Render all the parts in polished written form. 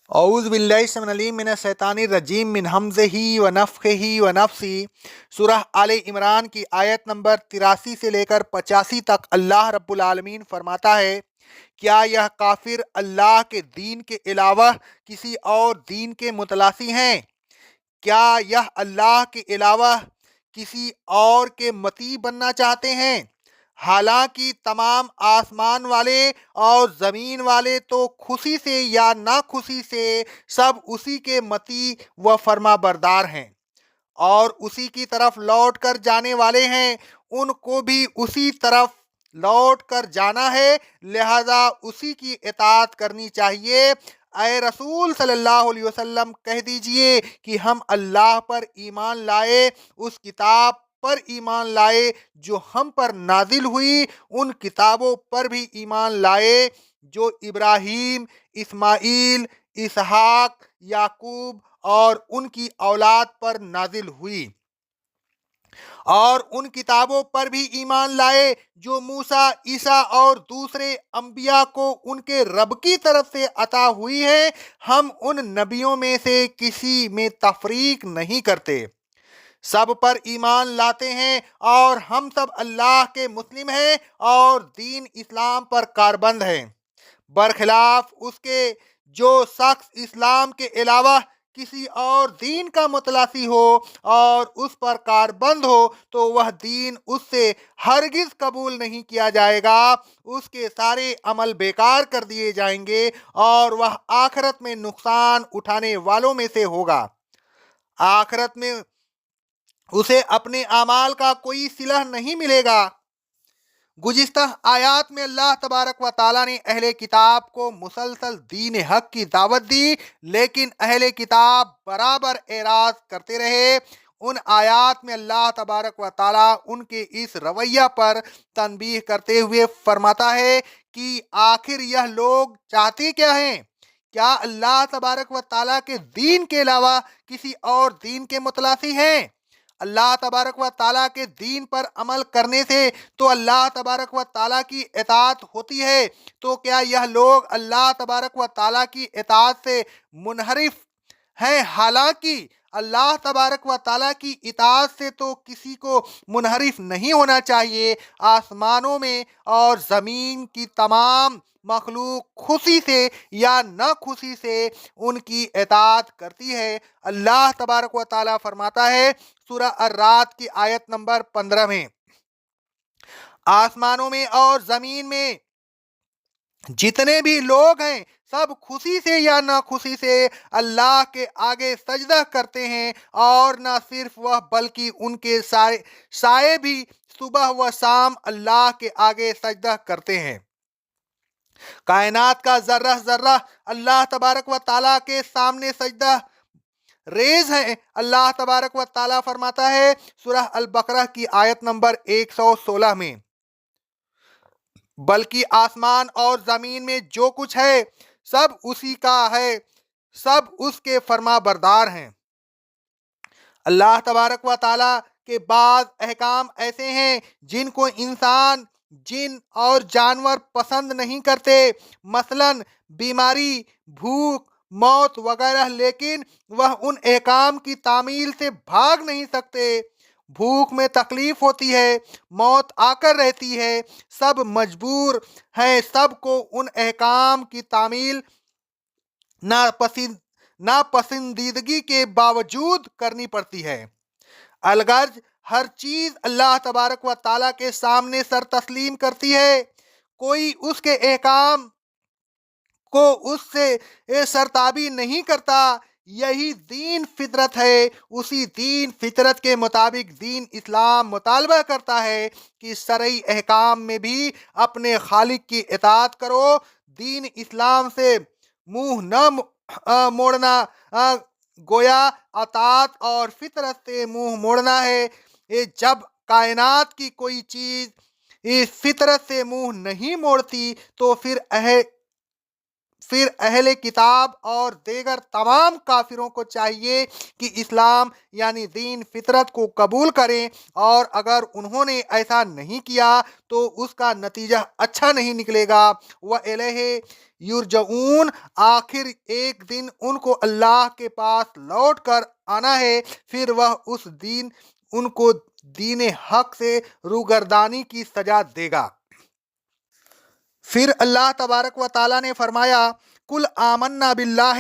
اعوذ باللہ السمیع العلیم من الشیطان الرجیم من ہمزہ و نفخہ و نفسی۔ سورہ آل عمران کی آیت نمبر 83 سے لے کر 85 تک اللہ رب العالمین فرماتا ہے، کیا یہ کافر اللہ کے دین کے علاوہ کسی اور دین کے متلاسی ہیں؟ کیا یہ اللہ کے علاوہ کسی اور کے مطیع بننا چاہتے ہیں؟ حالانکہ تمام آسمان والے اور زمین والے تو خوشی سے یا ناخوشی سے سب اسی کے مطیع و فرما بردار ہیں اور اسی کی طرف لوٹ کر جانے والے ہیں۔ ان کو بھی اسی طرف لوٹ کر جانا ہے، لہذا اسی کی اطاعت کرنی چاہیے۔ اے رسول صلی اللہ علیہ وسلم کہہ دیجئے کہ ہم اللہ پر ایمان لائے، اس کتاب پر ایمان لائے جو ہم پر نازل ہوئی، ان کتابوں پر بھی ایمان لائے جو ابراہیم، اسماعیل، اسحاق، یعقوب اور ان کی اولاد پر نازل ہوئی، اور ان کتابوں پر بھی ایمان لائے جو موسیٰ، عیسیٰ اور دوسرے انبیاء کو ان کے رب کی طرف سے عطا ہوئی ہے۔ ہم ان نبیوں میں سے کسی میں تفریق نہیں کرتے، سب پر ایمان لاتے ہیں اور ہم سب اللہ کے مسلم ہیں اور دین اسلام پر کاربند ہیں۔ برخلاف اس کے جو شخص اسلام کے علاوہ کسی اور دین کا متلاسی ہو اور اس پر کاربند ہو تو وہ دین اس سے ہرگز قبول نہیں کیا جائے گا، اس کے سارے عمل بیکار کر دیے جائیں گے اور وہ آخرت میں نقصان اٹھانے والوں میں سے ہوگا۔ آخرت میں اسے اپنے اعمال کا کوئی صلہ نہیں ملے گا۔ گزشتہ آیات میں اللہ تبارک و تعالیٰ نے اہل کتاب کو مسلسل دین حق کی دعوت دی، لیکن اہل کتاب برابر اعراض کرتے رہے۔ ان آیات میں اللہ تبارک و تعالیٰ ان کے اس رویہ پر تنبیہ کرتے ہوئے فرماتا ہے کہ آخر یہ لوگ چاہتے کیا ہیں؟ کیا اللہ تبارک و تعالیٰ کے دین کے علاوہ کسی اور دین کے متلاسی ہیں؟ اللہ تبارک و تعالیٰ کے دین پر عمل کرنے سے تو اللہ تبارک و تعالیٰ کی اطاعت ہوتی ہے، تو کیا یہ لوگ اللہ تبارک و تعالیٰ کی اطاعت سے منحرف ہیں؟ حالانکہ اللہ تبارک و تعالیٰ کی اطاعت سے تو کسی کو منحرف نہیں ہونا چاہیے۔ آسمانوں میں اور زمین کی تمام مخلوق خوشی سے یا نہ خوشی سے ان کی اطاعت کرتی ہے۔ اللہ تبارک و تعالیٰ فرماتا ہے سورہ الرعد کی آیت نمبر 15 میں، آسمانوں میں اور زمین میں جتنے بھی لوگ ہیں سب خوشی سے یا نہ خوشی سے اللہ کے آگے سجدہ کرتے ہیں، اور نہ صرف وہ بلکہ ان کے سائے بھی صبح و شام اللہ کے آگے سجدہ کرتے ہیں۔ کائنات کا ذرہ ذرہ اللہ تبارک و تعالیٰ کے سامنے سجدہ ریز ہے۔ اللہ تبارک و تعالیٰ فرماتا ہے سورہ البقرہ کی آیت نمبر 116 میں، بلکہ آسمان اور زمین میں جو کچھ ہے سب اسی کا ہے، سب اس کے فرما بردار ہیں۔ اللہ تبارک و تعالیٰ کے بعض احکام ایسے ہیں جن کو انسان، جن اور جانور پسند نہیں کرتے، مثلاً بیماری، بھوک، موت وغیرہ، لیکن وہ ان احکام کی تعمیل سے بھاگ نہیں سکتے۔ بھوک میں تکلیف ہوتی ہے، موت آ کر رہتی ہے، سب مجبور ہیں، سب کو ان احکام کی تعمیل ناپسندیدگی کے باوجود کرنی پڑتی ہے۔ الغرض ہر چیز اللہ تبارک و تعالیٰ کے سامنے سر تسلیم کرتی ہے، کوئی اس کے احکام کو اس سے سرتابی نہیں کرتا۔ یہی دین فطرت ہے۔ اسی دین فطرت کے مطابق دین اسلام مطالبہ کرتا ہے کہ شرعی احکام میں بھی اپنے خالق کی اطاعت کرو۔ دین اسلام سے منہ نہ موڑنا گویا اطاعت اور فطرت سے منہ موڑنا ہے۔ جب کائنات کی کوئی چیز اس فطرت سے منہ نہیں موڑتی تو پھر پھر اہل کتاب اور دیگر تمام کافروں کو چاہیے کہ اسلام یعنی دین فطرت کو قبول کریں، اور اگر انہوں نے ایسا نہیں کیا تو اس کا نتیجہ اچھا نہیں نکلے گا۔ وَإِلَيْهِ یرجعون، آخر ایک دن ان کو اللہ کے پاس لوٹ کر آنا ہے، پھر وہ اس دن ان کو دین حق سے روگردانی کی سزا دے گا۔ پھر اللہ تبارک و تعالیٰ نے فرمایا، کل آمنا باللہ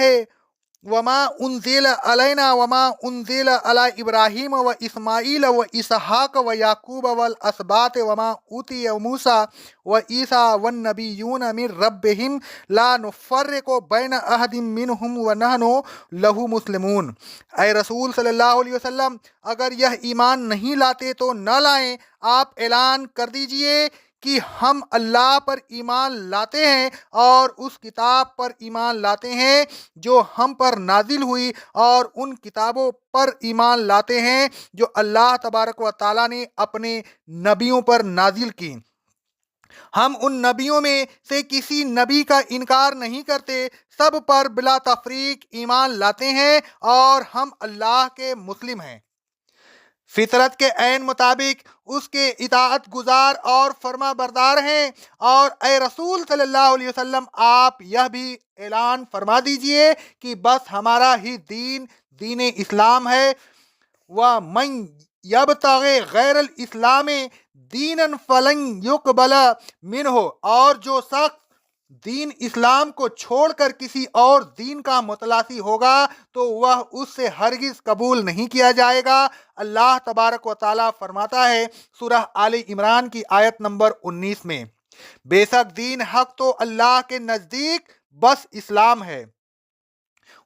وما انزل علینا وما انزل علی ابراہیم و اسماعیل و اسحاق و یعقوب والاسباط وما اوتی موسیٰ و عیسیٰ والنبیون من ربہم لا نفرق بین احد منہم ونحن لہ مسلمون۔ اے رسول صلی اللہ علیہ وسلم، اگر یہ ایمان نہیں لاتے تو نہ لائیں، آپ اعلان کر دیجئے کہ ہم اللہ پر ایمان لاتے ہیں اور اس کتاب پر ایمان لاتے ہیں جو ہم پر نازل ہوئی، اور ان کتابوں پر ایمان لاتے ہیں جو اللہ تبارک و تعالیٰ نے اپنے نبیوں پر نازل کی۔ ہم ان نبیوں میں سے کسی نبی کا انکار نہیں کرتے، سب پر بلا تفریق ایمان لاتے ہیں اور ہم اللہ کے مسلم ہیں، فطرت کے عین مطابق اس کے اطاعت گزار اور فرما بردار ہیں۔ اور اے رسول صلی اللہ علیہ وسلم، آپ یہ بھی اعلان فرما دیجئے کہ بس ہمارا ہی دین دین اسلام ہے۔ وَمَن يَبْتَغِ غَيْرَ الْإِسْلَامِ دِينًا فَلَن يُقْبَلَ مِنْهُ، اور جو شخص دین اسلام کو چھوڑ کر کسی اور دین کا متلاسی ہوگا تو وہ اس سے ہرگز قبول نہیں کیا جائے گا۔ اللہ تبارک و تعالیٰ فرماتا ہے سورہ آل عمران کی آیت نمبر 19 میں، بے شک دین حق تو اللہ کے نزدیک بس اسلام ہے۔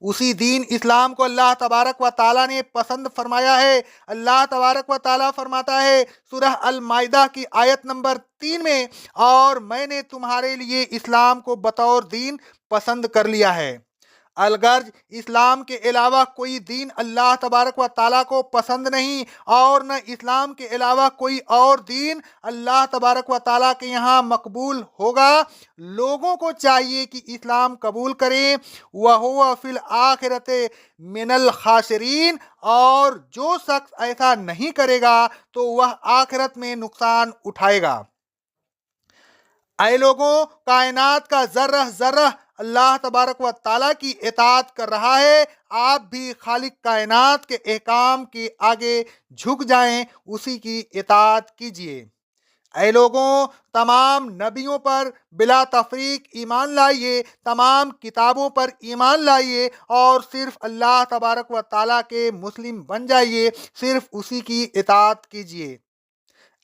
اسی دین اسلام کو اللہ تبارک و تعالیٰ نے پسند فرمایا ہے۔ اللہ تبارک و تعالیٰ فرماتا ہے سورہ المائدہ کی آیت نمبر 3 میں، اور میں نے تمہارے لیے اسلام کو بطور دین پسند کر لیا ہے۔ الغرض اسلام کے علاوہ کوئی دین اللہ تبارک و تعالیٰ کو پسند نہیں، اور نہ اسلام کے علاوہ کوئی اور دین اللہ تبارک و تعالیٰ کے یہاں مقبول ہوگا۔ لوگوں کو چاہیے کہ اسلام قبول کریں، وَهُوَ فِي الْآخِرَةِ مِنَ الْخَاسِرِينَ، اور جو شخص ایسا نہیں کرے گا تو وہ آخرت میں نقصان اٹھائے گا۔ اے لوگوں، کائنات کا ذرہ ذرہ اللہ تبارک و تعالیٰ کی اطاعت کر رہا ہے، آپ بھی خالق کائنات کے احکام کے آگے جھک جائیں، اسی کی اطاعت کیجیے۔ اے لوگوں، تمام نبیوں پر بلا تفریق ایمان لائیے، تمام کتابوں پر ایمان لائیے، اور صرف اللہ تبارک و تعالیٰ کے مسلم بن جائیے، صرف اسی کی اطاعت کیجیے۔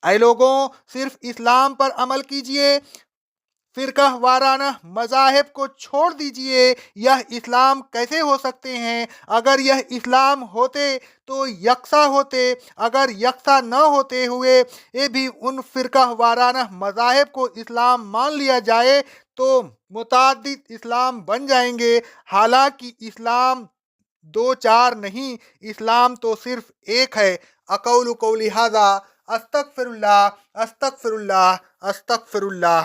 اے لوگوں، صرف اسلام پر عمل کیجیے، فرقہ وارانہ مذاہب کو چھوڑ دیجئے۔ یہ اسلام کیسے ہو سکتے ہیں؟ اگر یہ اسلام ہوتے تو یکساں ہوتے، اگر یکساں نہ ہوتے ہوئے یہ بھی ان فرقہ وارانہ مذاہب کو اسلام مان لیا جائے تو متعدد اسلام بن جائیں گے، حالانکہ اسلام دو چار نہیں، اسلام تو صرف ایک ہے۔ اقول قولی ھذا، استغفر اللہ استغفر اللہ استغفر اللہ۔